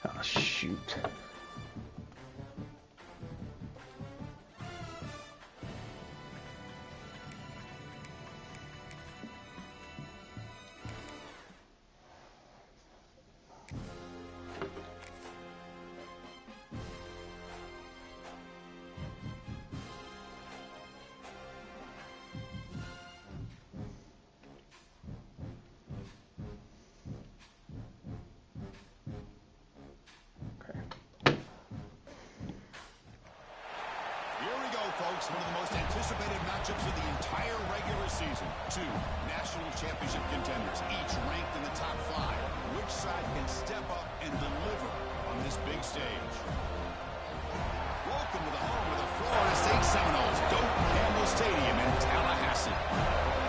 Oh, shoot. Folks, one of the most anticipated matchups of the entire regular season. Two national championship contenders, each ranked in the top 5. Which side can step up and deliver on this big stage? Welcome to the home of the Florida State Seminoles, Doak Campbell Stadium in Tallahassee.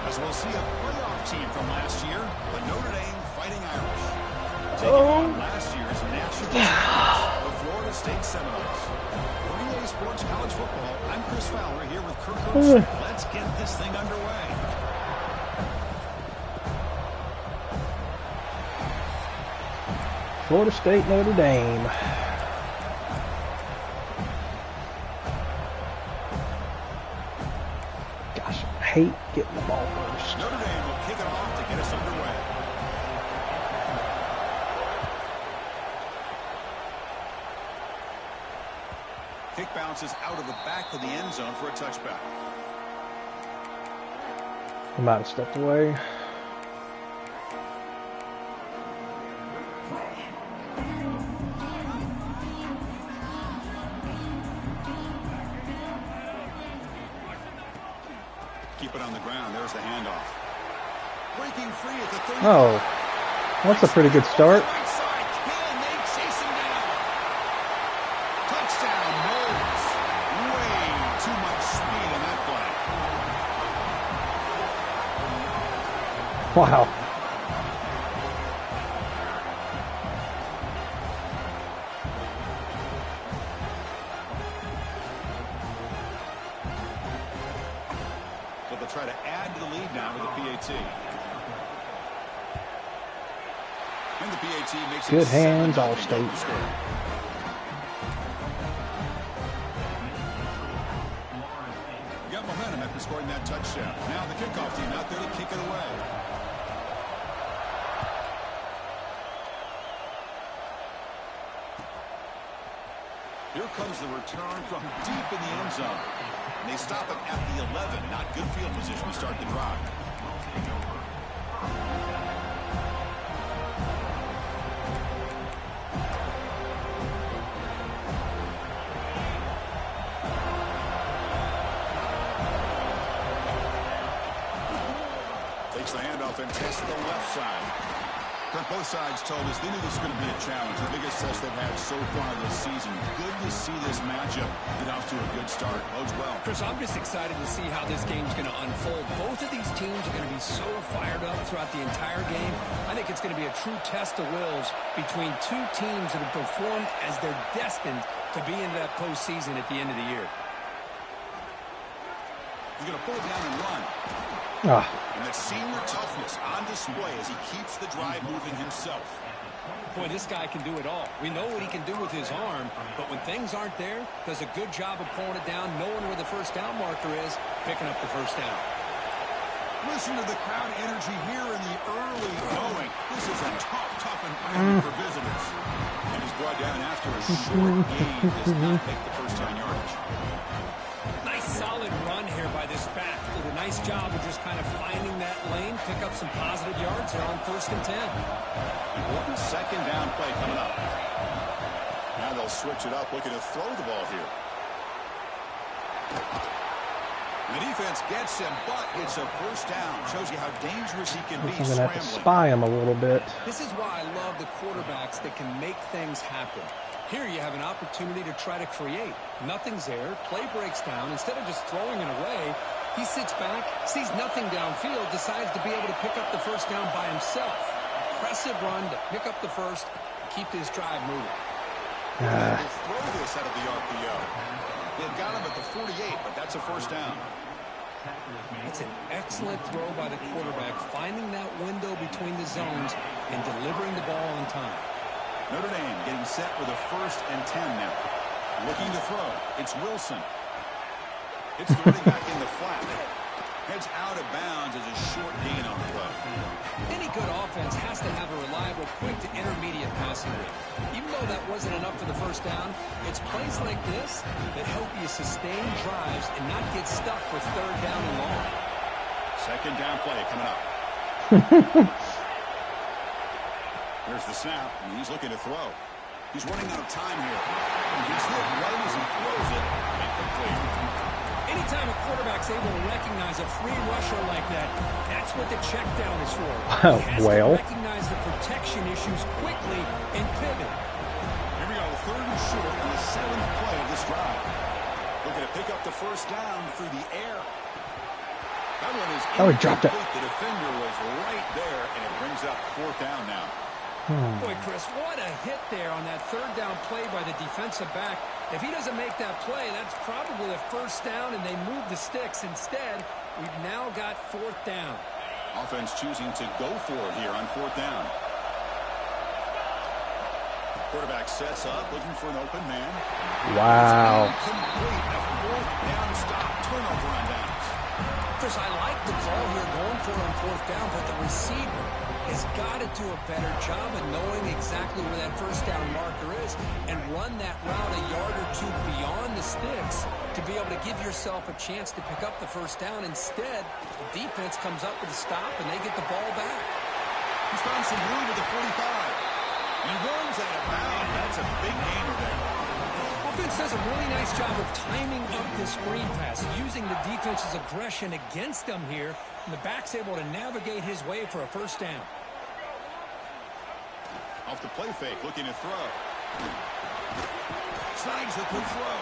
As we'll see a playoff team from last year, the Notre Dame Fighting Irish. Taking on last year's national champions, the Florida State Seminoles. Sports College Football. I'm Chris Fowler here with Kirk Coach. Let's get this thing underway. Florida State, Notre Dame. Gosh, I hate getting the ball first. Notre Dame will kick it off to get us underway. Kick bounces out of the back of the end zone for a touchback. I might have stepped away. Keep it on the ground. There's the handoff. Breaking free at the 30. Oh, that's a pretty good start. Wow. So they'll try to add to the lead now with the PAT. And the PAT makes good hands, all state. Got momentum after scoring that touchdown. Now the kickoff team out there to kick it away. Here comes the return from deep in the end zone. And they stop it at the 11. Not good field position to start the drive. Takes the handoff and tests the left side. Both sides told us they knew this was going to be a challenge. The biggest test they've had so far this season. Good to see this matchup get off to a good start. Bodes well. Chris, I'm just excited to see how this game's going to unfold. Both of these teams are going to be so fired up throughout the entire game. I think it's going to be a true test of wills between two teams that have performed as they're destined to be into that postseason at the end of the year. He's going to pull it down and run. And that senior toughness on display as he keeps the drive moving himself. Boy, this guy can do it all. We know what he can do with his arm, but when things aren't there, does a good job of pulling it down, knowing where the first down marker is, picking up the first down. Listen to the crowd energy here in the early going. This is a tough environment for visitors. And he's brought down after a short gain. Does not make the first down yardage. Nice solid run here by this back. Did a nice job of just kind of finding that lane, pick up some positive yards there on 1st and 10. Important second down play coming up. Now they'll switch it up, looking to throw the ball here. The defense gets him, but it's a first down. Shows you how dangerous he can be. I'm going to have to spy him a little bit. This is why I love the quarterbacks that can make things happen. Here you have an opportunity to try to create. Nothing's there. Play breaks down. Instead of just throwing it away, he sits back, sees nothing downfield, decides to be able to pick up the first down by himself. impressive run to pick up the first and keep this drive moving. They'll throw this out of the RPO. They've got him at the 48, but that's a first down. It's an excellent throw by the quarterback, finding that window between the zones and delivering the ball on time. Notre Dame getting set with a 1st and 10 now. Looking to throw. It's Wilson. It's the running back in the flat. Heads out of bounds as a short gain on the play. Any good offense has to have a reliable, quick to intermediate passing rate. Even though that wasn't enough for the first down, it's plays like this that help you sustain drives and not get stuck with 3rd down and long. 2nd down play coming up. There's the snap, and he's looking to throw. He's running out of time here. He's hit right as he throws it. Incomplete. Anytime a quarterback's able to recognize a free rusher like that, that's what the check down is for. He has to recognize the protection issues quickly and pivot. Here we go, 3rd and short on the 7th play of this drive. Looking to pick up the first down through the air. That one is he dropped it. The defender was right there, and it brings up 4th down now. Boy, Chris, what a hit there on that 3rd down play by the defensive back. If he doesn't make that play, that's probably a first down, and they move the sticks. Instead, we've now got 4th down. Offense choosing to go for it here on 4th down. Quarterback sets up, looking for an open man. Wow. Complete a 4th down stop. Turnover on downs. Chris, I like the call here going for it on 4th down, but the receiver has got to do a better job of knowing exactly where that first down marker is and run that route a yard or 2 beyond the sticks to be able to give yourself a chance to pick up the first down. Instead, the defense comes up with a stop and they get the ball back. He's found some room at the 45. He runs out of bounds. That's a big gainer there. Offense does a really nice job of timing up the screen pass, using the defense's aggression against them here, and the back's able to navigate his way for a first down. Off the play fake, looking to throw. Snags the quick throw.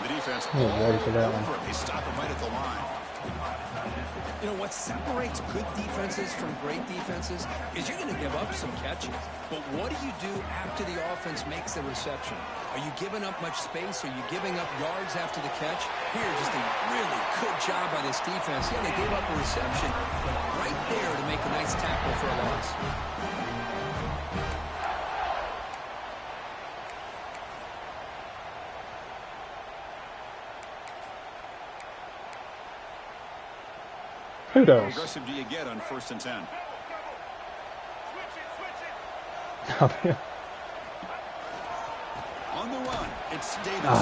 The defense ready for that one. They stop him right at the line. You know, what separates good defenses from great defenses is you're going to give up some catches. But what do you do after the offense makes the reception? Are you giving up much space? Are you giving up yards after the catch? Here, just a really good job by this defense. Yeah, they gave up a reception, but right there to make a nice tackle for a loss. Kudos. How aggressive do you get on 1st and 10? On the run, it's Davis.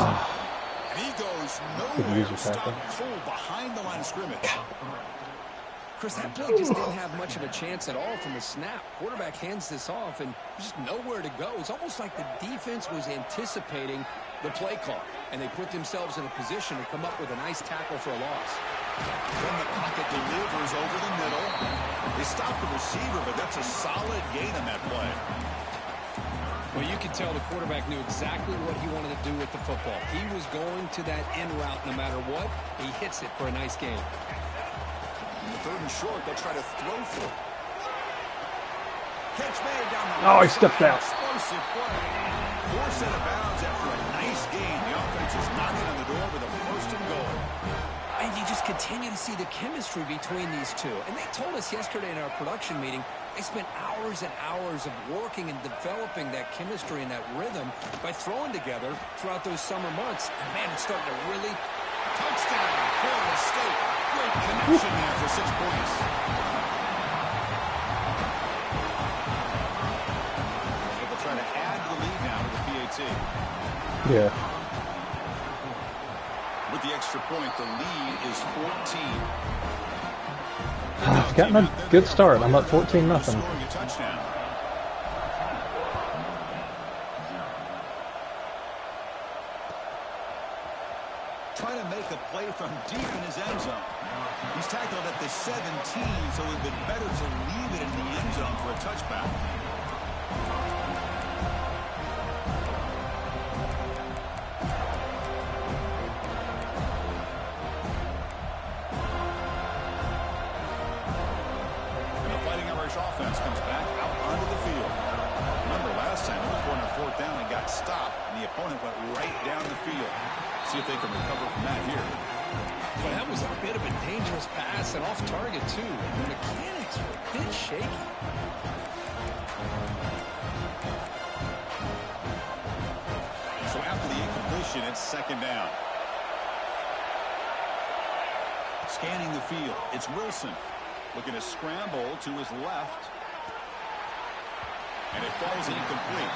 And he goes nowhere. Stop cold behind the line of scrimmage. Chris, that play just didn't have much of a chance at all from the snap. Quarterback hands this off and just nowhere to go. It's almost like the defense was anticipating the play call, and they put themselves in a position to come up with a nice tackle for a loss. From the pocket, delivers over the middle. They stop the receiver, but that's a solid gain on that play. Well, you could tell the quarterback knew exactly what he wanted to do with the football. He was going to that end route no matter what. He hits it for a nice gain. In the 3rd and short, they'll try to throw for it. Catch made down the Oh, he stepped out. Explosive play. Forced out of bounds after a nice gain. The offense is knocking on the door with a 1st and goal. And you just continue to see the chemistry between these two. And they told us yesterday in our production meeting, they spent hours and hours of working and developing that chemistry and that rhythm by throwing together throughout those summer months. And, man, it's starting to really... Touchdown, Florida State. Great connection there for 6 points. They'll try to add to the lead now with the PAT. Yeah. With the extra point, the lead is 14. Gotten a good start. I'm up 14-0. Scoring a touchdown. Trying to make a play from deep in his end zone. He's tackled at the 17, so it would have been better to leave it in the end zone for a touchback. And the Fighting Irish offense comes back out onto stop, and the opponent went right down the field. See if they can recover from that here. Well, that was a bit of a dangerous pass and off target, too. The mechanics were a bit shaky. So after the incompletion, it's second down. Scanning the field, it's Wilson. Looking to scramble to his left. And it falls incomplete.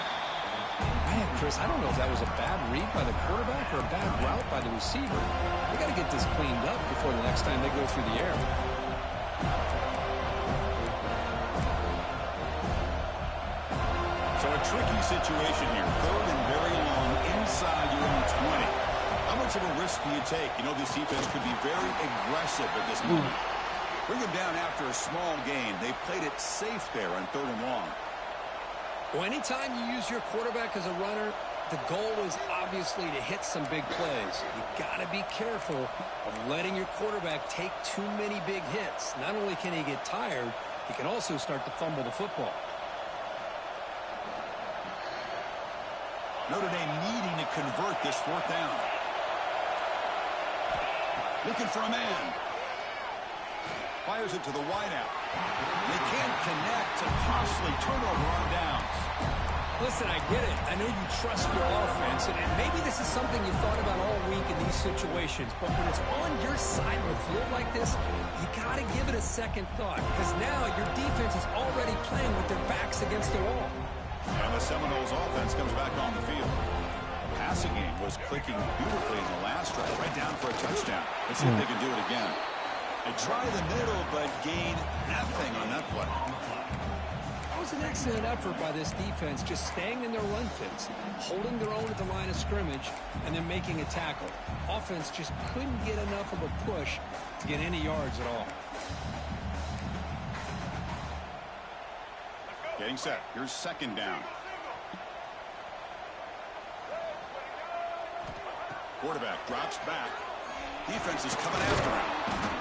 Man, Chris, I don't know if that was a bad read by the quarterback or a bad route by the receiver. They got to get this cleaned up before the next time they go through the air. So a tricky situation here. Third and very long inside your own 20. How much of a risk do you take? You know, this defense could be very aggressive at this moment. Bring them down after a small gain. They played it safe there on third and long. Well, anytime you use your quarterback as a runner, the goal is obviously to hit some big plays. You got to be careful of letting your quarterback take too many big hits. Not only can he get tired, he can also start to fumble the football. Notre Dame needing to convert this fourth down. Looking for a man. Fires it to the wideout. They can't connect. A costly turnover on downs. Listen, I get it. I know you trust your offense, and maybe this is something you thought about all week in these situations, but when it's on your side of the field like this, you got to give it a second thought, because now your defense is already playing with their backs against the wall. And the Seminoles offense comes back on the field. The passing game was clicking beautifully in the last drive, right down for a touchdown. Let's see if they can do it again. They try the middle, but gain nothing on that play. That was an excellent effort by this defense, just staying in their run fits, holding their own at the line of scrimmage, and then making a tackle. Offense just couldn't get enough of a push to get any yards at all. Getting set. Here's second down. Quarterback drops back. Defense is coming after him.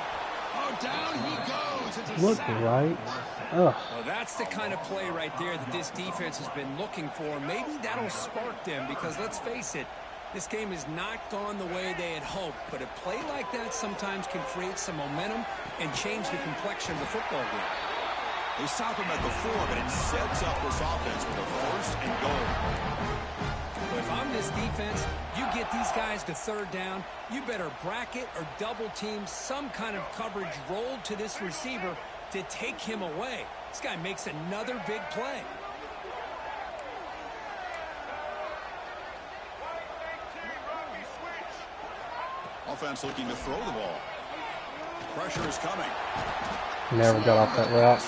Oh, down he goes. It's a Look sack. right. Ugh. Well, that's the kind of play right there that this defense has been looking for. Maybe that'll spark them because, let's face it, this game has not gone the way they had hoped. But a play like that sometimes can create some momentum and change the complexion of the football game. They stop him at the 4, but it sets up this offense with a first and goal. But if I'm this defense, you get these guys to third down, you better bracket or double team some kind of coverage rolled to this receiver to take him away. This guy makes another big play. Offense looking to throw the ball. Pressure is coming. Never got off that route.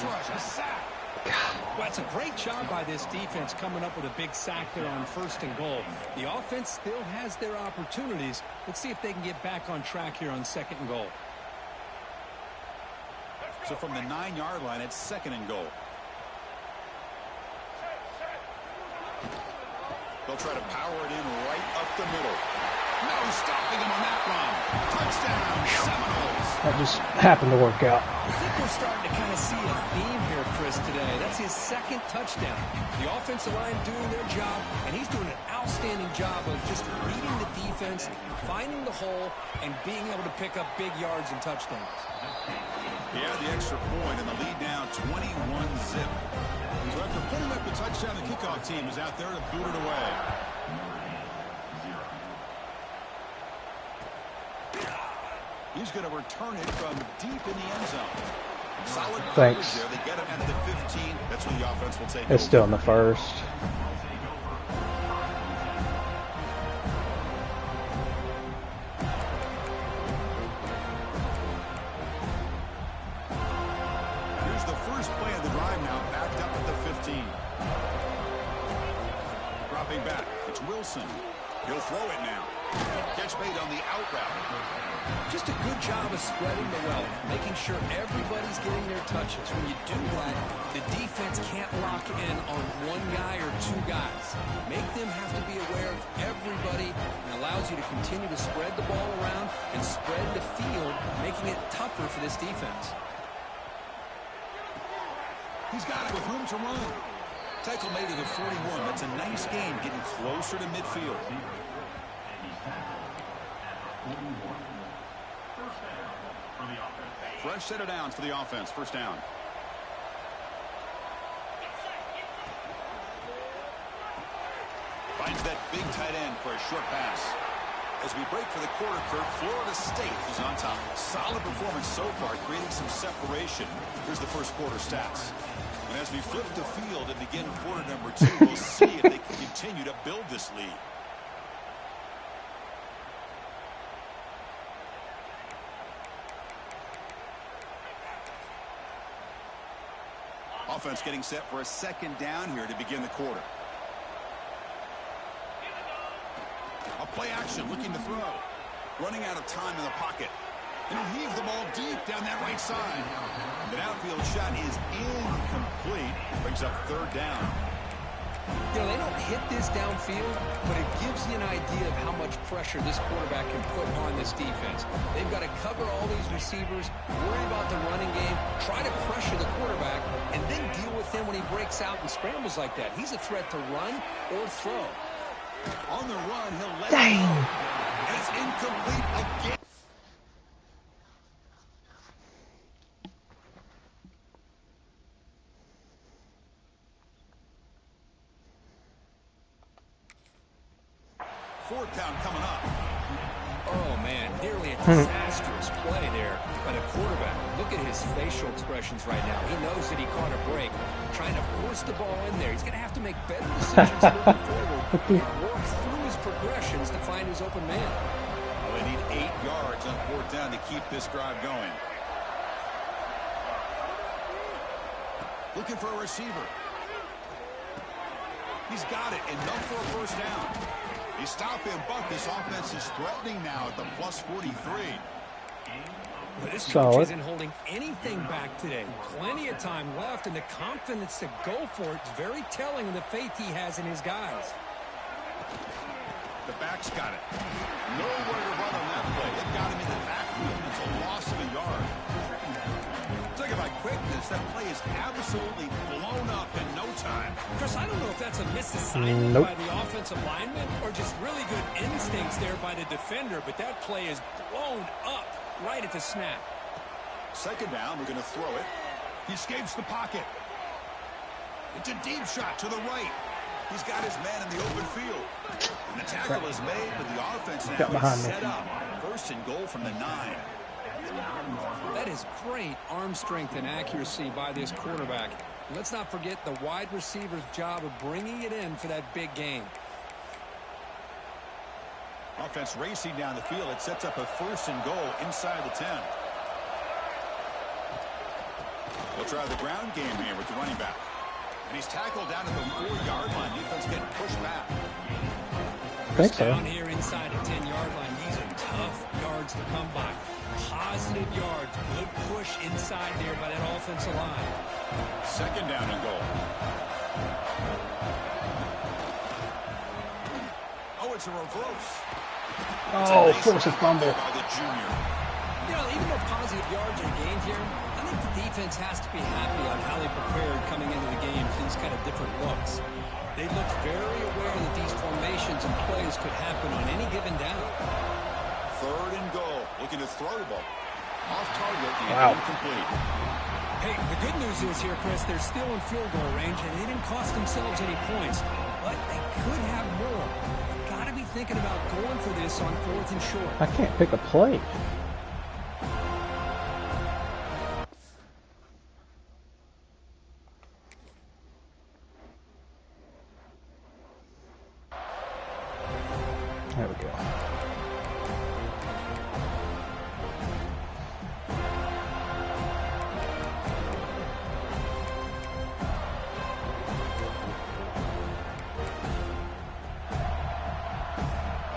Well, it's a great job by this defense coming up with a big sack there on first and goal. The offense still has their opportunities. Let's see if they can get back on track here on second and goal. So from the 9-yard line, it's second and goal. They'll try to power it in right up the middle. No stopping him on that run. Touchdown, Seminoles. That just happened to work out. I think we're starting to kind of see a theme here, Chris, today. That's his second touchdown. The offensive line doing their job, and he's doing an outstanding job of just reading the defense, finding the hole, and being able to pick up big yards and touchdowns. He had the extra point and the lead down 21-zip. So after putting up the touchdown, the kickoff team is out there to boot it away. He's going to return it from deep in the end zone. Solid coverage there. They get him at the 15. That's where the offense will take it. It's still in the first. Here's the first play of the drive now, backed up at the 15. Dropping back. It's Wilson. He'll throw it now. Catch made on the out route. Just a good job of spreading the wealth, making sure everybody's getting their touches. When you do that, the defense can't lock in on one guy or two guys. Make them have to be aware of everybody, and allows you to continue to spread the ball around and spread the field, making it tougher for this defense. He's got it with room to run. Tackle made at the 41. That's a nice gain, getting closer to midfield. Fresh set of downs for the offense. First down. Finds that big tight end for a short pass. As we break for the quarter, Kirk, Florida State is on top. Solid performance so far, creating some separation. Here's the first quarter stats. And as we flip the field and begin quarter number 2, we'll see if they can continue to build this lead. Offense getting set for a second down here to begin the quarter. A play action, looking to throw. Running out of time in the pocket. And he'll heave the ball deep down that right side. The outfield shot is incomplete. Brings up third down. You know, they don't hit this downfield, but it gives you an idea of how much pressure this quarterback can put on this defense. They've got to cover all these receivers, worry about the running game, try to pressure the quarterback, and then deal with him when he breaks out and scrambles like that. He's a threat to run or throw. On the run, he'll let it go. And it's incomplete again. Fourth down coming up. Oh, man, nearly a disastrous play there by the quarterback. Look at his facial expressions right now. He knows that he caught a break, trying to force the ball in there. He's going to have to make better decisions moving forward and work through his progressions to find his open man. Well, they need 8 yards on fourth down to keep this drive going. Looking for a receiver. He's got it, enough for a first down. You stop him, but this offense is threatening now at the plus 43. Well, this coach isn't holding anything back today. Plenty of time left, and the confidence to go for it is very telling of the faith he has in his guys. The back's got it. Nowhere to run on that play. It got him in the backfield. It's a loss of a yard. Talk about quickness. That play is absolutely blown up in no time. Chris, I don't know if that's a misassignment by the offensive lineman or just really good instincts there by the defender, but that play is blown up right at the snap. Second down, we're going to throw it. He escapes the pocket. It's a deep shot to the right. He's got his man in the open field. And the tackle is made, but the offense now is set up. First and goal from the 9. That is great arm strength and accuracy by this quarterback. Let's not forget the wide receiver's job of bringing it in for that big game. Offense racing down the field. It sets up a first and goal inside the 10. They'll try the ground game here with the running back. And he's tackled down at the 4-yard line. Defense getting pushed back. I think so. Down here inside the 10-yard line. These are tough yards to come by. Positive yards. Good push inside there by that offensive line. Second down and goal. Oh, it's a reverse. Oh, force a fumble. By the junior. You know, even though positive yards are gained here, I think the defense has to be happy on how they prepared coming into the game for these kind of different looks. They looked very aware that these formations and plays could happen on any given down. Third and goal. Looking to throw the ball. Off target and incomplete. Hey, the good news is here, Chris, they're still in field goal range, and they didn't cost themselves any points. But they could have more. Got to be thinking about going for this on fourth and short. I can't pick a play. There we go.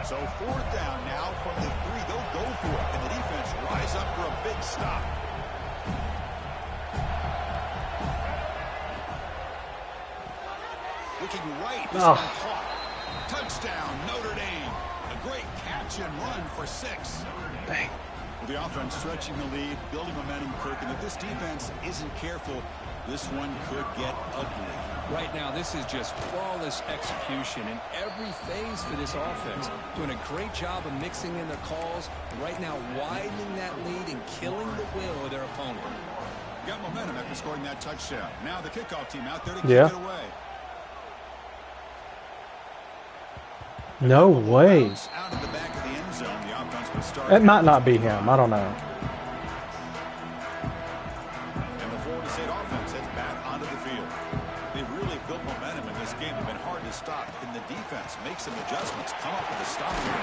So fourth down now from the 3. They'll go for it. And the defense rise up for a big stop. Looking right. Caught. Touchdown, Notre Dame. A great catch and run for 6. Dang. Well, the offense stretching the lead, building momentum, Kirk, and if this defense isn't careful, this one could get ugly. Right now, this is just flawless execution in every phase for this offense. Doing a great job of mixing in their calls. Right now, widening that lead and killing the will of their opponent. Got momentum after scoring that touchdown. Now the kickoff team out there to kick it away. No way. Out of the back of the end zone, the offense will start. It might not be him. I don't know. And the Florida State offense heads back onto the field. They really built momentum in this game. It's been hard to stop. Can the defense make some adjustments, come up with a stop here?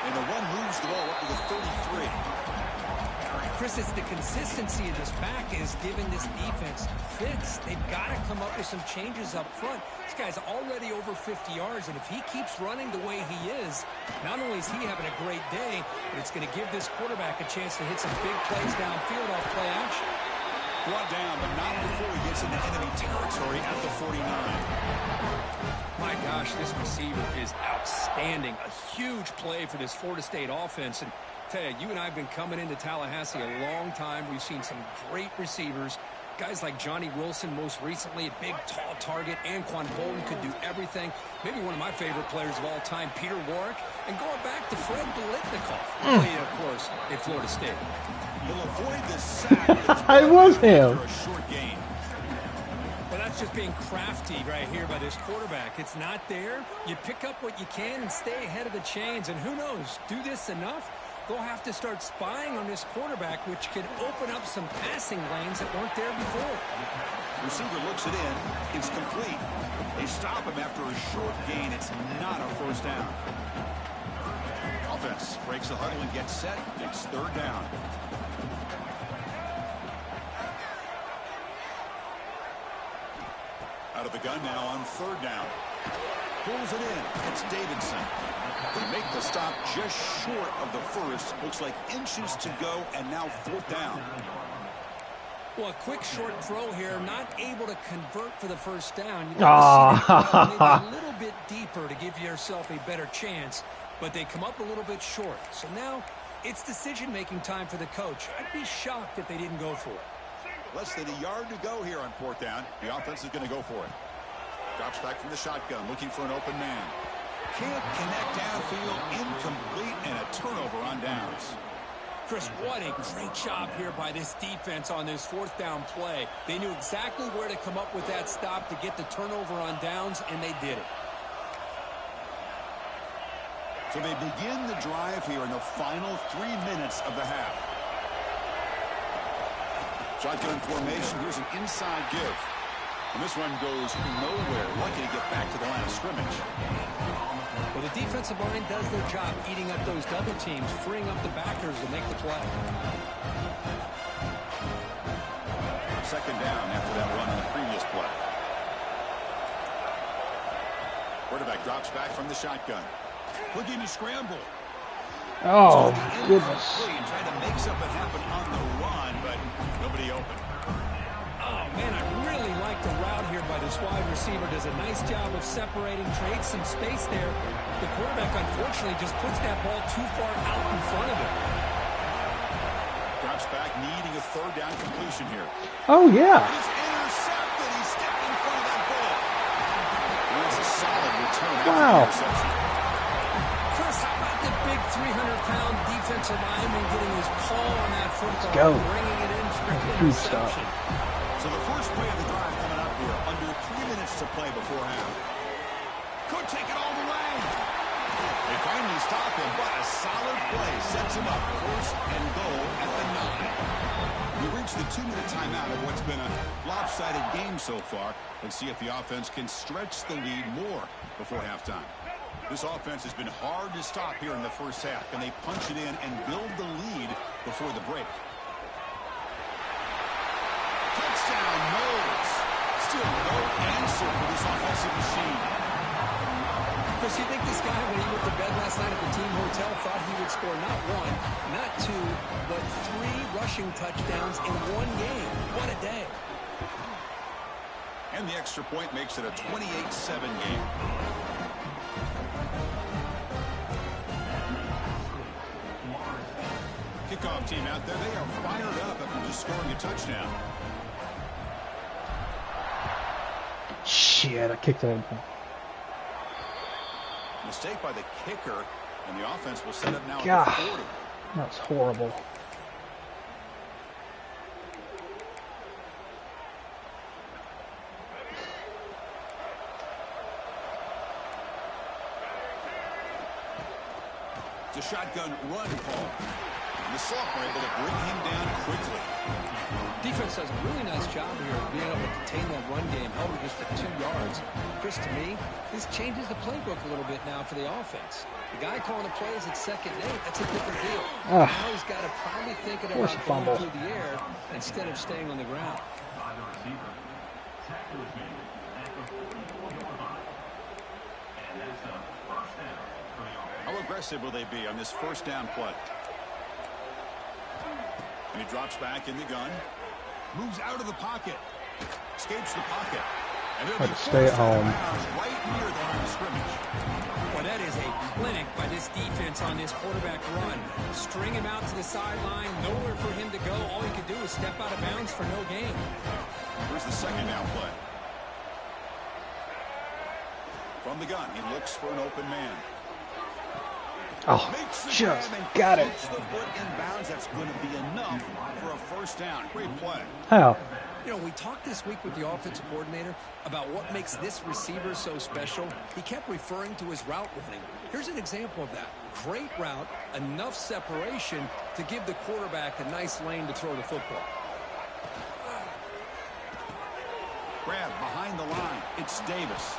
And the run moves the ball up to the 33. Chris, it's the consistency of this back is giving this defense fits. They've got to come up with some changes up front. This guy's already over 50 yards, and if he keeps running the way he is, not only is he having a great day, but it's going to give this quarterback a chance to hit some big plays downfield off play action. Brought down, but not before he gets into enemy territory at the 49. My gosh, this receiver is outstanding. A huge play for this Florida State offense. And tell you, you and I have been coming into Tallahassee a long time. We've seen some great receivers. Guys like Johnny Wilson, most recently, a big, tall target. Anquan Bolden could do everything. Maybe one of my favorite players of all time, Peter Warrick. And going back to Fred Biletnikoff, played, of course, at Florida State. He'll avoid the sack. It was him. A short gain. Well, that's just being crafty right here by this quarterback. It's not there. You pick up what you can and stay ahead of the chains. And who knows, do this enough, they'll have to start spying on this quarterback, which could open up some passing lanes that weren't there before. Receiver looks it in. It's complete. They stop him after a short gain. It's not a first down. Offense breaks the huddle and gets set. It's third down. Out of the gun now on third down. Pulls it in. It's Davidson. They make the stop just short of the first. Looks like inches to go, and now fourth down. Well, a quick short throw here, not able to convert for the first down. You want to see it maybe a little bit deeper to give yourself a better chance, but they come up a little bit short. So now it's decision-making time for the coach. I'd be shocked if they didn't go for it. Less than a yard to go here on fourth down. The offense is going to go for it. Drops back from the shotgun, looking for an open man. Can't connect downfield, incomplete, and a turnover on downs. Chris, what a great job here by this defense on this fourth down play. They knew exactly where to come up with that stop to get the turnover on downs, and they did it. So they begin the drive here in the final 3 minutes of the half. Shotgun formation. Here's an inside give. And this one goes nowhere. Lucky to get back to the line of scrimmage. Well, the defensive line does their job eating up those double teams, freeing up the backers to make the play. Second down after that run on the previous play. Quarterback drops back from the shotgun. Looking to scramble. Oh, goodness. Trying to make something happen on the run, but nobody open. Oh, man, I really like the route here by this wide receiver. Does a nice job of separating, trades some space there. The quarterback, unfortunately, just puts that ball too far out in front of him. Drops back, needing a third down completion here. Oh, yeah. He's intercepted. He stepped in front of that ball. And that's a solid return after Wow. the interception. Chris, how about the big 300-pound defensive lineman getting his paw on that football, go. bringing it in for an Good stuff. interception? So the first play of the drive coming up here. Under 3 minutes to play before half. Could take it all the way. They finally stop him, but a solid play sets him up. First and goal at the 9. We reach the 2-minute timeout of what's been a lopsided game so far. Let's see if the offense can stretch the lead more before halftime. This offense has been hard to stop here in the first half. Can they punch it in and build the lead before the break? Touchdown, Knowles. Still no answer for this offensive machine. Chris, you think this guy, when he went to bed last night at the team hotel, thought he would score not 1, not 2, but 3 rushing touchdowns in one game? What a day. And the extra point makes it a 28-7 game. kickoff team out there, they are fired up after just scoring a touchdown. Shit, I kicked it in. Mistake by the kicker, and the offense will set up now at God, the 40. that's horrible. It's a shotgun run call. And the sophomore able to bring him down quickly. Defense does a really nice job here of being able to contain that run game, held it just for 2 yards. Chris, to me, this changes the playbook a little bit now for the offense. The guy calling the plays at 2nd and 8, that's a different deal. Now he's got to probably think about going through the air instead of staying on the ground. How aggressive will they be on this first down play? And he drops back in the gun. Moves out of the pocket. Escapes the pocket. And they'll be stay at home. Right near the line of scrimmage. Well, that is a clinic by this defense on this quarterback run. String him out to the sideline. Nowhere for him to go. All he could do is step out of bounds for no gain. Here's the second down play. From the gun, he looks for an open man. Oh, just got it. The foot in bounds. That's going to be enough for a first down. Great play. How? You know, we talked this week with the offensive coordinator about what makes this receiver so special. He kept referring to his route running. Here's an example of that. Great route, enough separation to give the quarterback a nice lane to throw the football. Grab behind the line. It's Davis.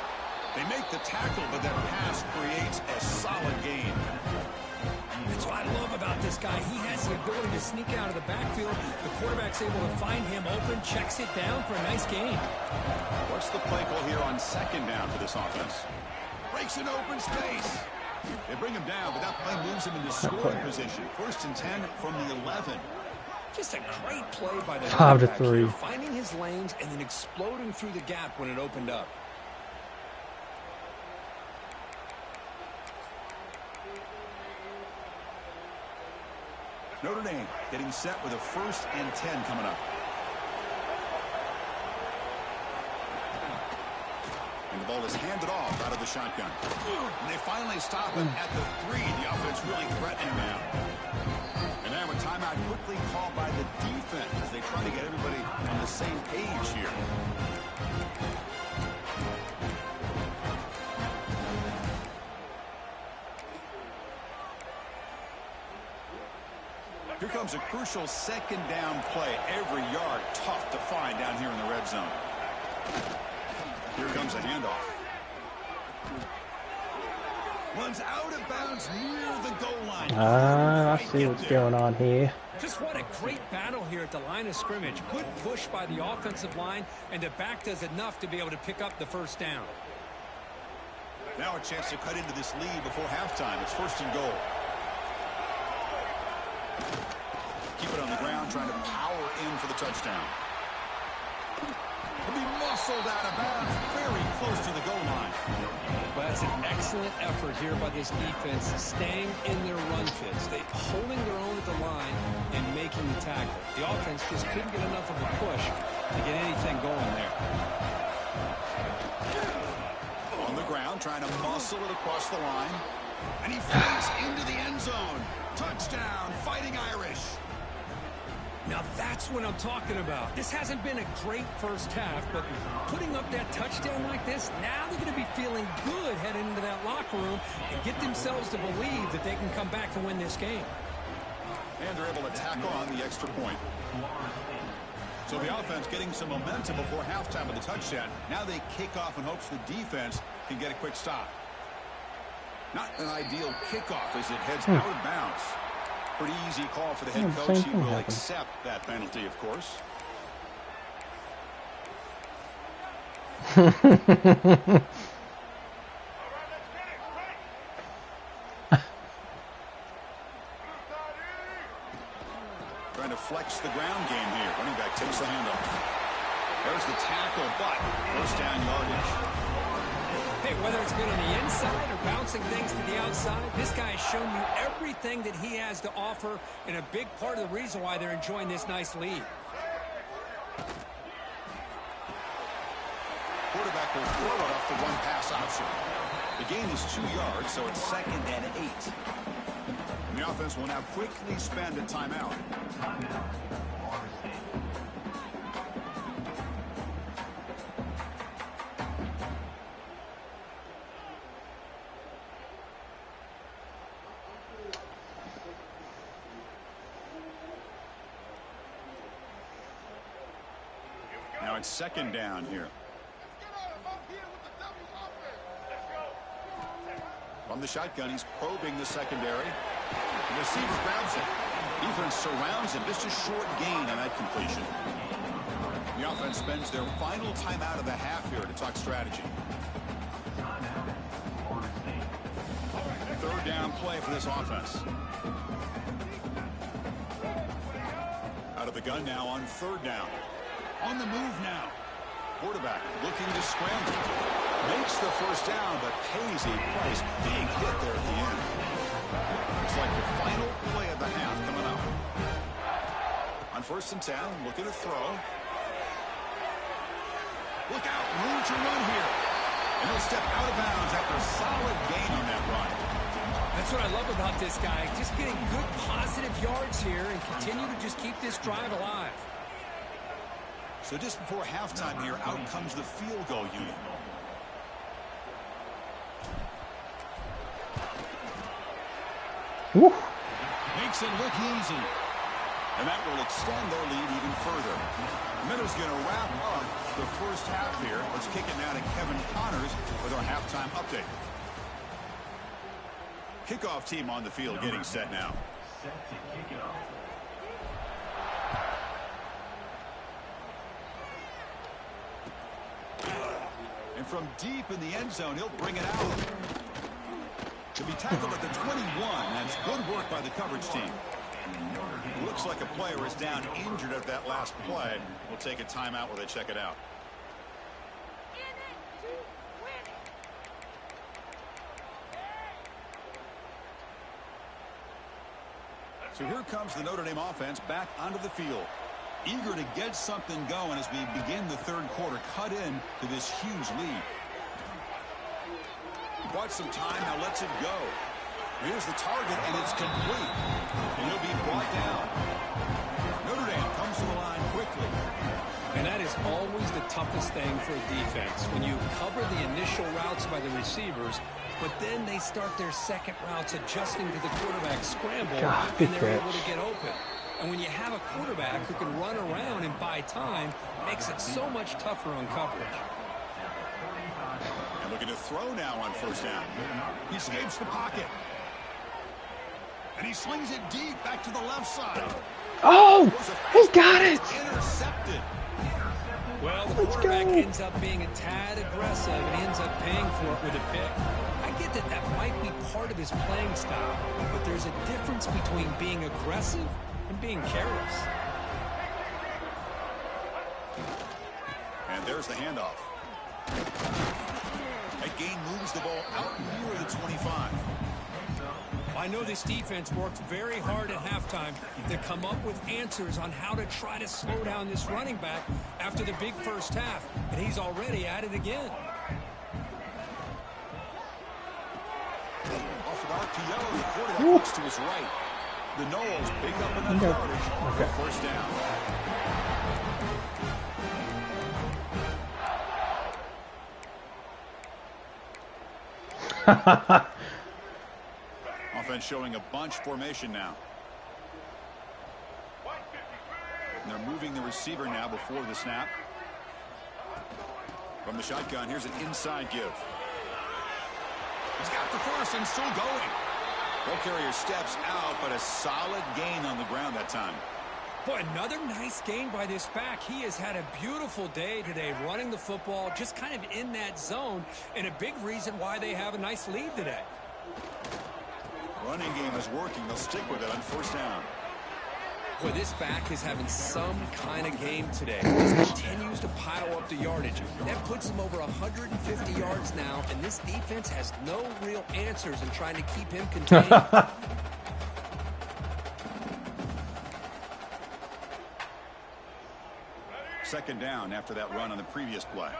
They make the tackle, but that pass creates a solid gain. That's what I love about this guy. He has the ability to sneak out of the backfield. The quarterback's able to find him open, checks it down for a nice gain. What's the play call here on second down for this offense? Breaks an open space. They bring him down, but that play moves him into scoring position. 1st and 10 from the 11. Just a great play by the 5-3. finding his lanes and then exploding through the gap when it opened up. Notre Dame getting set with a 1st and 10 coming up. And the ball is handed off out of the shotgun. And they finally stop him at the 3. The offense really threatening now. And now a timeout quickly called by the defense as they try to get everybody on the same page here. Here comes a crucial second down play. Every yard tough to find down here in the red zone. Here comes a handoff. Runs out of bounds near the goal line. I see what's going on here. Just what a great battle here at the line of scrimmage. Good push by the offensive line, and the back does enough to be able to pick up the first down. Now a chance to cut into this lead before halftime. It's 1st and goal. Keep it on the ground, trying to power in for the touchdown. He'll be muscled out of bounds, very close to the goal line. Well, that's an excellent effort here by this defense, staying in their run fits. They holding their own at the line and making the tackle. The offense just couldn't get enough of a push to get anything going there. On the ground, trying to muscle it across the line. And he flies into the end zone. Touchdown, Fighting Irish. Now that's what I'm talking about. This hasn't been a great first half, but putting up that touchdown like this, now they're going to be feeling good heading into that locker room and get themselves to believe that they can come back and win this game. And they're able to tack on the extra point. So the offense getting some momentum before halftime with the touchdown. Now they kick off in hopes the defense can get a quick stop. Not an ideal kickoff as it heads out of bounds. Pretty easy call for the head coach. He will accept that penalty, of course. Trying to flex the ground game here. Running back takes the handoff. There's the tackle, but first down yardage. Hey, whether it's been on the inside or bouncing things to the outside, this guy has shown you everything that he has to offer, and a big part of the reason why they're enjoying this nice lead. Quarterback will throw it off the one-pass option. The gain is 2 yards, so it's 2nd and 8. And the offense will now quickly spend a timeout. Now it's 2nd down here. From the shotgun, he's probing the secondary. The receiver grabs it. Defense surrounds him. Just a short gain on that completion. The offense spends their final timeout of the half here to talk strategy. 3rd down play for this offense. Out of the gun now on 3rd down. On the move now. Quarterback looking to scramble. Makes the 1st down, but pays a price. Big hit there at the end. Looks like the final play of the half coming up. On 1st and 10, looking to throw. Look out, room to run here. And he'll step out of bounds after a solid gain on that run. That's what I love about this guy. Just getting good positive yards here and continue to just keep this drive alive. So just before halftime here, out comes the field goal unit. Woo. Makes it look easy. And that will extend their lead even further. Minter's going to wrap up the 1st half here. Let's kick it now to Kevin Connors with our halftime update. Kickoff team on the field getting set now. Set to kick it off. And from deep in the end zone, he'll bring it out. To be tackled at the 21. That's good work by the coverage team. Looks like a player is down injured at that last play. We'll take a timeout while they check it out. So here comes the Notre Dame offense back onto the field. Eager to get something going as we begin the 3rd quarter. Cut in to this huge lead. Bought some time, now lets it go. Here's the target, and it's complete. And he'll be brought down. Notre Dame comes to the line quickly. And that is always the toughest thing for a defense. When you cover the initial routes by the receivers, but then they start their second routes adjusting to the quarterback scramble, and they're able to get open. And when you have a quarterback who can run around and buy time, it makes it so much tougher on coverage. And looking to throw now on 1st down. He escapes the pocket. And he slings it deep back to the left side. Oh, he got it. Intercepted. Well, the quarterback ends up being a tad aggressive and he ends up paying for it with a pick. I get that that might be part of his playing style, but there's a difference between being aggressive and being careless. And there's the handoff. That gain moves the ball out near the 25. I know this defense worked very hard at halftime to come up with answers on how to try to slow down this running back after the big 1st half, and he's already at it again. Off an RPO, the quarterback looks to his right. The Noles pick up enough yardage for 1st down. Offense showing a bunch formation now. And they're moving the receiver now before the snap. From the shotgun, here's an inside give. He's got the 1st and still going. Ball carrier steps out, but a solid gain on the ground that time. Boy, another nice gain by this back. He has had a beautiful day today running the football, just kind of in that zone, and a big reason why they have a nice lead today. Running game is working. They'll stick with it on 1st down. Boy, this back is having some kind of game today. He continues to pile up the yardage. That puts him over 150 yards now, and this defense has no real answers in trying to keep him contained. Second down after that run on the previous play.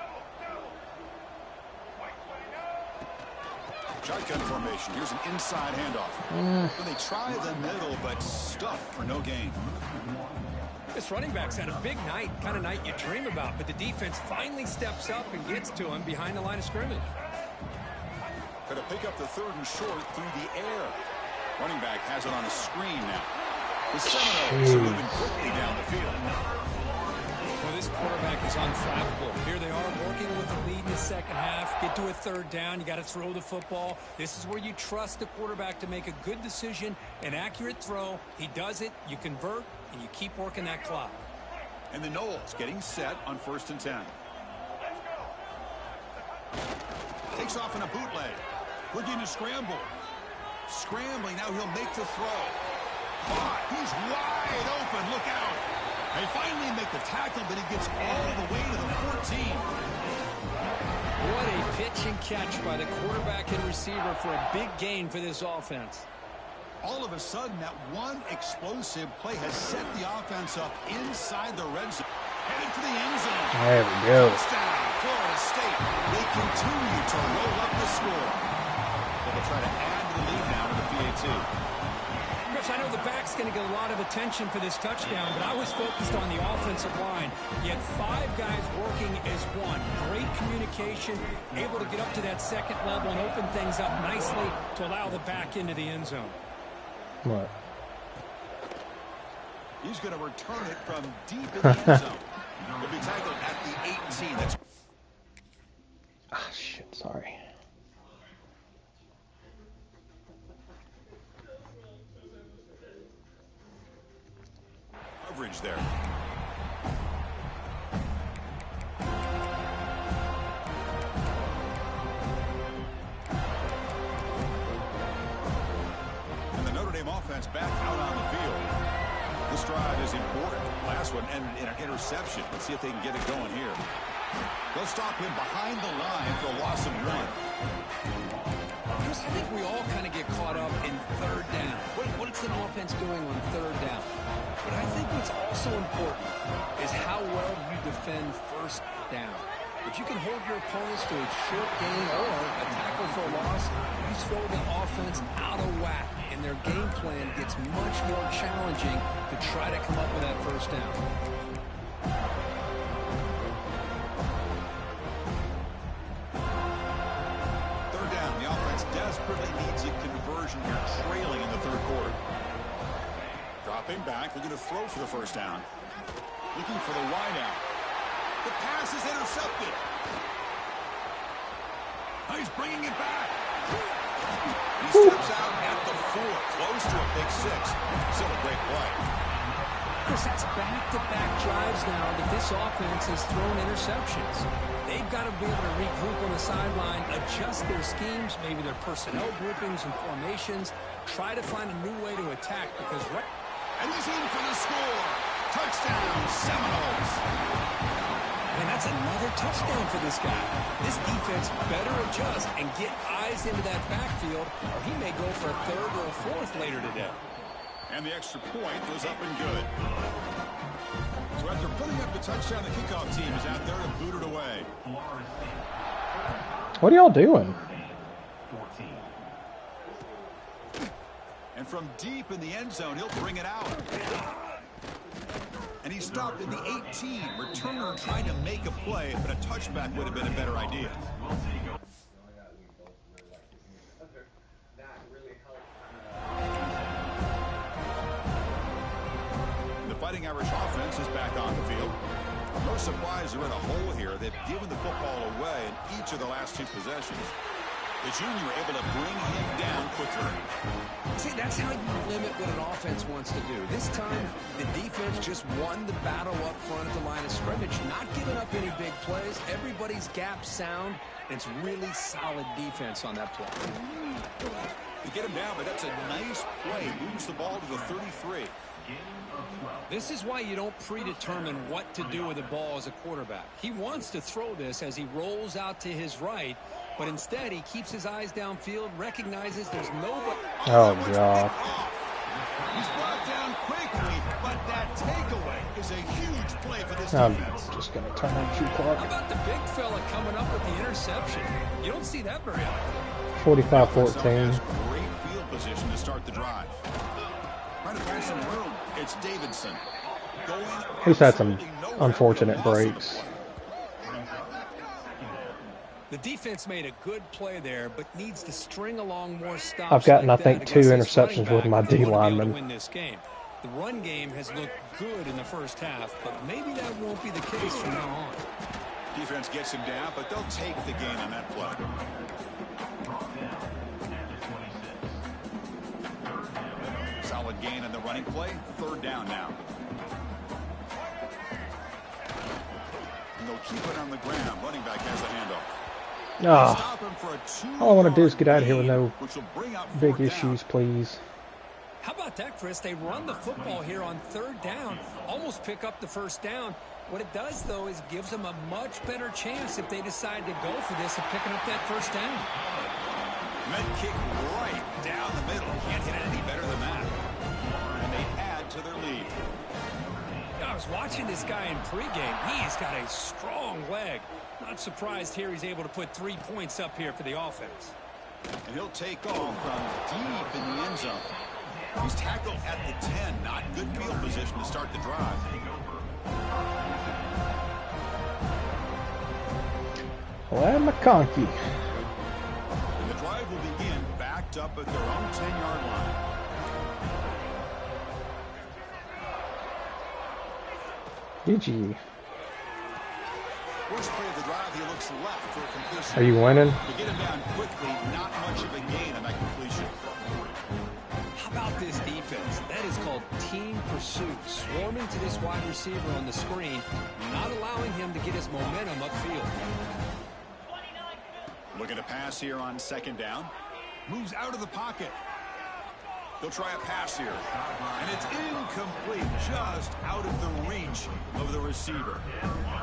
Shotgun formation. Here's an inside handoff. Well, they try the middle, but stuffed for no gain. This running back's had a big night, kind of night you dream about, but the defense finally steps up and gets to him behind the line of scrimmage. Going to pick up the 3rd and short through the air. Running back has it on a screen now. The Seminoles are moving quickly down the field. Well, this quarterback is unflappable. Here they are working with the lead in the second half. Get to a 3rd down. You got to throw the football. This is where you trust the quarterback to make a good decision, an accurate throw. He does it. You convert, and you keep working that clock. And the Noles getting set on 1st and 10. Takes off in a bootleg. Looking to scramble. Scrambling. Now he'll make the throw. Caught. He's wide open. Look out. They finally make the tackle, but he gets all the way to the 14. What a pitch and catch by the quarterback and receiver for a big gain for this offense. All of a sudden, that one explosive play has set the offense up inside the red zone. Headed for the end zone. There we go. Touchdown, Florida State. They continue to roll up the score. They'll try to add the lead now to the PAT. Chris, I know the back's going to get a lot of attention for this touchdown, but I was focused on the offensive line. You had 5 guys working as one. Great communication, able to get up to that second level and open things up nicely to allow the back into the end zone. What? He's going to return it from deep in the end zone. He'll be tackled at the 18. That's Ah, shit, sorry. coverage there. And the Notre Dame offense back out on the field. This drive is important. Last one ended in an interception. Let's see if they can get it going here. They'll stop him behind the line for a loss of 1. Chris, I think we all kind of get caught up in third down. What's an offense doing on third down? But I think what's also important is how well you defend first down. If you can hold your opponents to a short gain or a tackle for a loss, you throw the offense out of whack, and their game plan gets much more challenging to try to come up with that first down. Third down, the offense desperately needs a conversion here, trailing in the third quarter. Dropping back, looking to throw for the first down. Looking for the wide out. The pass is intercepted. He's bringing it back. He steps out at the 4, close to a big 6. Still a great play. Chris, that's back-to-back drives now that this offense has thrown interceptions. They've got to be able to regroup on the sideline, adjust their schemes, maybe their personnel groupings and formations, try to find a new way to attack because and he's in for the score. Touchdown, Seminoles. And that's another touchdown for this guy. This defense better adjust and get eyes into that backfield, or he may go for a third or a fourth later today. And the extra point was up and good. So after putting up the touchdown, the kickoff team is out there to boot it away. What are y'all doing? And from deep in the end zone, he'll bring it out. And he stopped at the 18. Returner trying to make a play, but a touchback would have been a better idea. The Fighting Irish offense is back on the field. No surprise they're in a hole here. They've given the football away in each of the last 2 possessions. The junior able to bring him down quickly. See, that's how you limit what an offense wants to do. This time, the defense just won the battle up front at the line of scrimmage, not giving up any big plays. Everybody's gap sound. It's really solid defense on that play. They get him down, but that's a nice play. Moves the ball to the 33. This is why you don't predetermine what to do with the ball as a quarterback. He wants to throw this as he rolls out to his right, but instead he keeps his eyes downfield, recognizes there's nobody. Oh, God. He's brought down quickly, but that takeaway is a huge play for this I'm defense. just going to turn on shoe clock. How about the big fella coming up with the interception? You don't see that very often. 45-14. Great field position to start the drive. Trying to find some room. It's Davidson. He's had some unfortunate breaks. The defense made a good play there, but needs to string along more stops. I've gotten, like I think, that 2 against this interceptions running with my back if they D want to be able to lineman. win this game. The run game has looked good in the first half, but maybe that won't be the case from now on. Defense gets him down, but they'll take the gain on that play. Solid gain on the running play. 3rd down now. And they'll keep it on the ground. Running back has the handoff. Ah, Stop him for a all I want to do is get out of here with no which will bring up big 4th down. issues, please. How about that, Chris? They run the football here on 3rd down, almost pick up the 1st down. What it does, though, is gives them a much better chance if they decide to go for this of picking up that 1st down. Med kick right down the middle. Can't hit it any better than that. And they add to their lead. I was watching this guy in pregame. He's got a strong leg. Not surprised here he's able to put 3 points up here for the offense. And he'll take off from deep in the end zone. He's tackled at the 10. Not good field position to start the drive. Well, McConkey. And the drive will begin backed up at their own 10-yard line. GG. First play of the drive, he looks left for a completion. Are you winning? To get him down quickly, not much of a gain on that completion. How about this defense? That is called team pursuit. Swarming to this wide receiver on the screen, not allowing him to get his momentum upfield. Looking to pass here on 2nd down. Moves out of the pocket. They'll try a pass here. And it's incomplete, just out of the reach of the receiver.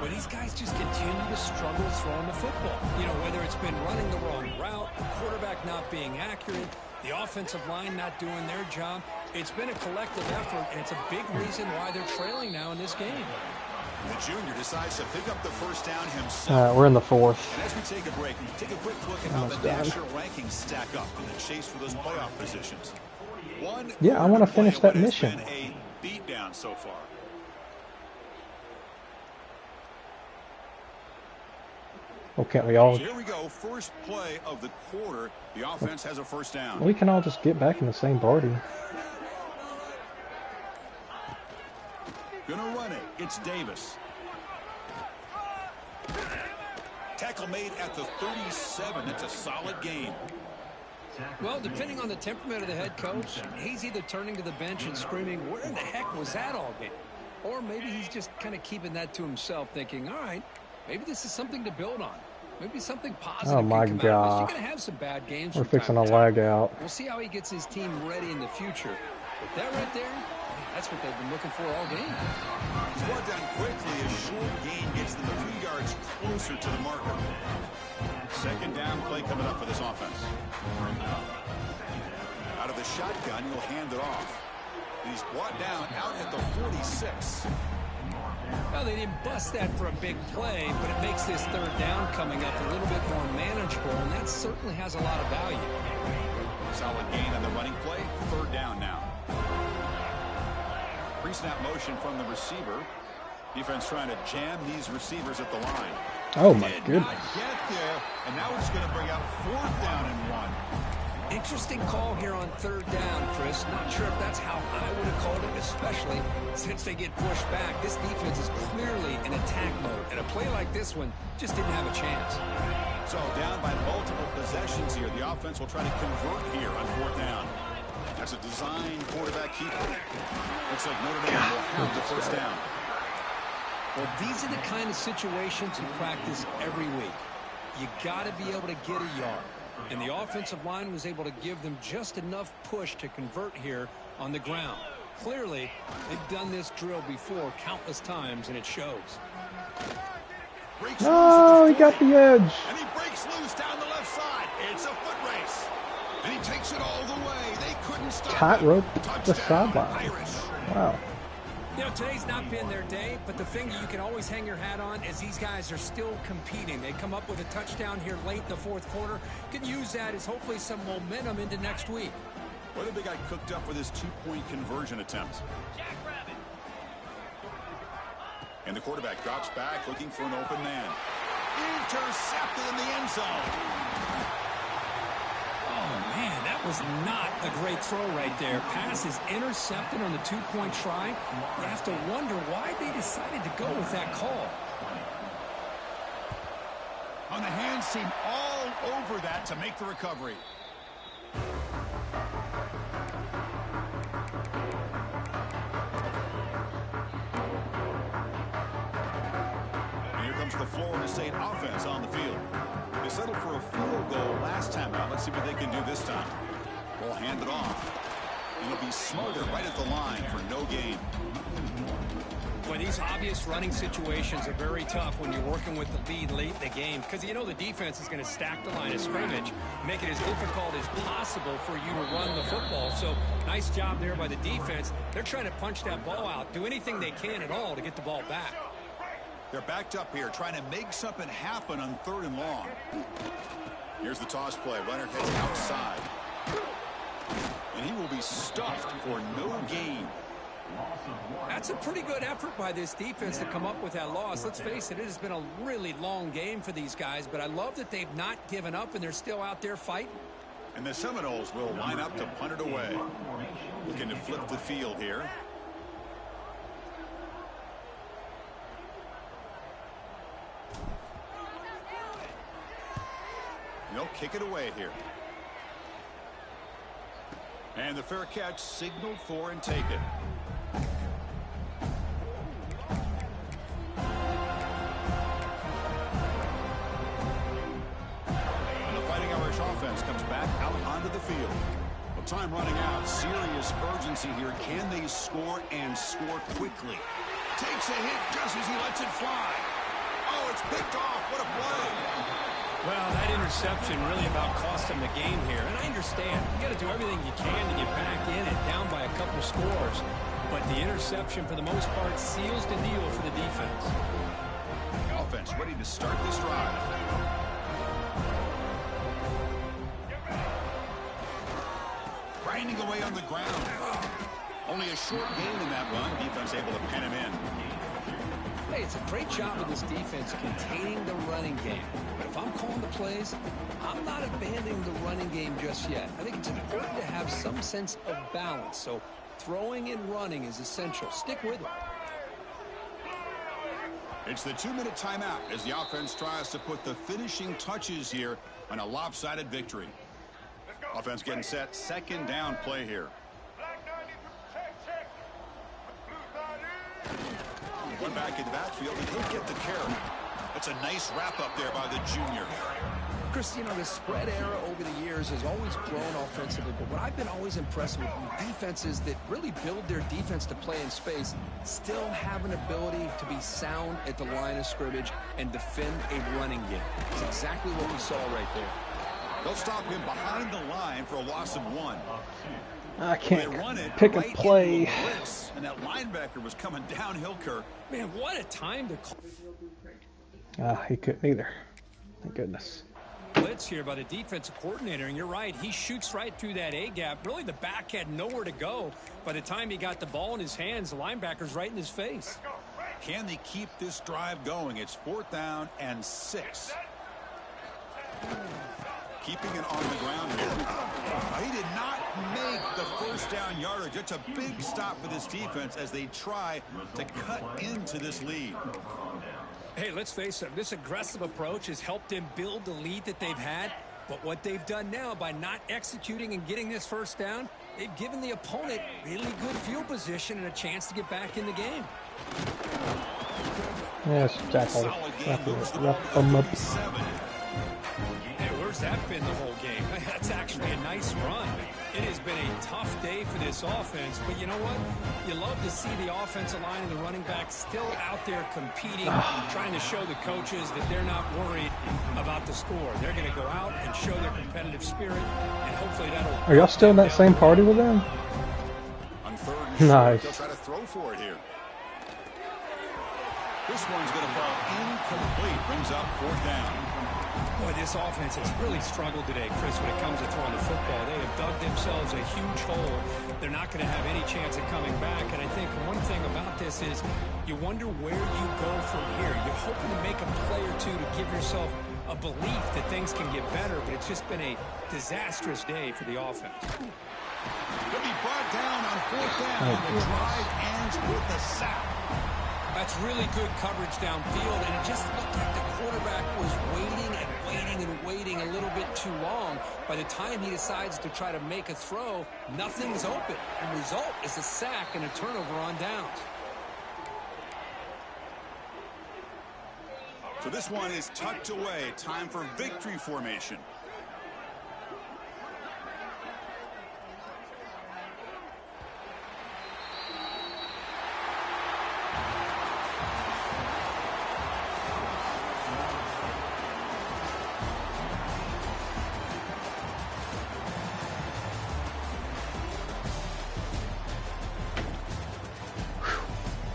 Well, these guys just continue to struggle throwing the football. You know, whether it's been running the wrong route, the quarterback not being accurate, the offensive line not doing their job. It's been a collective effort, and it's a big reason why they're trailing now in this game. The junior decides to pick up the 1st down himself. We're in the 4th. And as we take a break, take a quick look at how the national rankings stack up in the chase for those playoff positions. Yeah, I want to finish that mission. It's been a beatdown so far. Well, can't we all? So here we go. First play of the quarter. The offense has a 1st down. We can all just get back in the same party. Gonna run it. It's Davis. Tackle made at the 37. That's a solid gain. Well, depending on the temperament of the head coach, he's either turning to the bench and screaming, where in the heck was that all game? Or maybe he's just kind of keeping that to himself, thinking, all right, maybe this is something to build on. Maybe something positive Oh, my can come out of this. God. You're going to have some bad games. We're from fixing time to to time. lag out. We'll see how he gets his team ready in the future. But that right there, that's what they've been looking for all game. He's brought down quickly. A short gain gets them a few yards closer to the marker. 2nd down play coming up for this offense. Out of the shotgun, he'll hand it off. And he's brought down out at the 46. Well, they didn't bust that for a big play, but it makes this 3rd down coming up a little bit more manageable, and that certainly has a lot of value. Solid gain on the running play. 3rd down now. Pre-snap motion from the receiver. Defense trying to jam these receivers at the line. Oh, my Did goodness. not get there, and now it's going to bring up 4th down and 1. Interesting call here on 3rd down, Chris. Not sure if that's how I would have called it, especially since they get pushed back. This defense is clearly in attack mode, and a play like this one just didn't have a chance. So down by multiple possessions here. The offense will try to convert here on 4th down. That's a design quarterback keeper. Looks like Notre Dame will have the 1st down. Well, these are the kind of situations you practice every week. You got to be able to get a yard. And the offensive line was able to give them just enough push to convert here on the ground. Clearly, they've done this drill before countless times, and it shows. Oh, he got the edge. And he breaks loose down the left side. It's a foot race. And he takes it all the way. They couldn't stop Tightrope the Touchdown, sideline. Irish. Wow. You know, today's not been their day, but the thing that you can always hang your hat on is these guys are still competing. They come up with a touchdown here late in the fourth quarter. Can use that as hopefully some momentum into next week. Whether they got cooked up for this two-point conversion attempt. And the quarterback drops back looking for an open man. Intercepted in the end zone. Oh, man, that was not a great throw right there. Pass is intercepted on the two-point try. You have to wonder why they decided to go with that call. On the hands team all over that to make the recovery. And here comes the Florida State offense on the field. They settled for a field goal last time out. Let's see what they can do this time. Ball handed off. It'll be smothered right at the line for no gain. Boy, these obvious running situations are very tough when you're working with the lead late in the game because you know the defense is going to stack the line of scrimmage, make it as difficult as possible for you to run the football. So nice job there by the defense. They're trying to punch that ball out, do anything they can at all to get the ball back. They're backed up here trying to make something happen on 3rd and long. Here's the toss play. Runner heads outside. And he will be stuffed for no gain. That's a pretty good effort by this defense to come up with that loss. Let's face it, it has been a really long game for these guys, but I love that they've not given up and they're still out there fighting. And the Seminoles will line up to punt it away. Looking to flip the field here. They'll kick it away here. And the fair catch signaled for and taken. And the Fighting Irish offense comes back out onto the field. Well, time running out. Serious urgency here. Can they score and score quickly? Takes a hit just as he lets it fly. Oh, it's picked off. What a play. Well, that interception really about cost them the game here. And I understand. You got to do everything you can to get back in and down by a couple scores. But the interception, for the most part, seals the deal for the defense. Offense ready to start this drive. Grinding away on the ground. Only a short gain in that run. Defense able to pen him in. Hey, it's a great job of this defense containing the running game. But if I'm calling the plays, I'm not abandoning the running game just yet. I think it's important to have some sense of balance. So throwing and running is essential. Stick with it. It's the 2-minute timeout as the offense tries to put the finishing touches here on a lopsided victory. Offense getting set. 2nd down play here. One back in the backfield, and he'll get the carry. That's a nice wrap-up there by the junior. Chris, you know, the spread era over the years has always grown offensively, but what I've been always impressed with defenses that really build their defense to play in space still have an ability to be sound at the line of scrimmage and defend a running game. It's exactly what we saw right there. They'll stop him behind the line for a loss of 1. I can't They run it pick right a play. into a blitz, and that linebacker was coming downhill, Kirk. Man, what a time to call. He couldn't either. Thank goodness. Blitz here by the defensive coordinator, and you're right, he shoots right through that A-gap. Really, the back had nowhere to go. By the time he got the ball in his hands, the linebacker's right in his face. Can they keep this drive going? It's 4th down and 6. Keeping it on the ground here. He did not make the 1st down yardage. It's a big stop for this defense as they try to cut into this lead. Hey, let's face it, this aggressive approach has helped them build the lead that they've had. But what they've done now by not executing and getting this 1st down, they've given the opponent really good field position and a chance to get back in the game. Yes, tackle. Wrap them up. Hey, where's that been the whole game? That's actually a nice run. It has been a tough day for this offense, but you know what? You love to see the offensive line and the running backs still out there competing, trying to show the coaches that they're not worried about the score. They're going to go out and show their competitive spirit, and hopefully that'll... Are y'all still in that same party with them? On third and short, Nice. they'll try to throw for it here. This one's going to fall incomplete. Brings up fourth down. Boy, this offense has really struggled today, Chris, when it comes to throwing the football. They have dug themselves a huge hole. They're not going to have any chance of coming back. And I think one thing about this is you wonder where you go from here. You're hoping to make a play or two to give yourself a belief that things can get better, but it's just been a disastrous day for the offense. He'll be brought down on fourth down. The drive ends with a sack. That's really good coverage downfield, and it just looked like the quarterback was waiting and waiting and waiting a little bit too long. By the time he decides to try to make a throw, nothing's open. And the result is a sack and a turnover on downs. So this one is tucked away. Time for victory formation.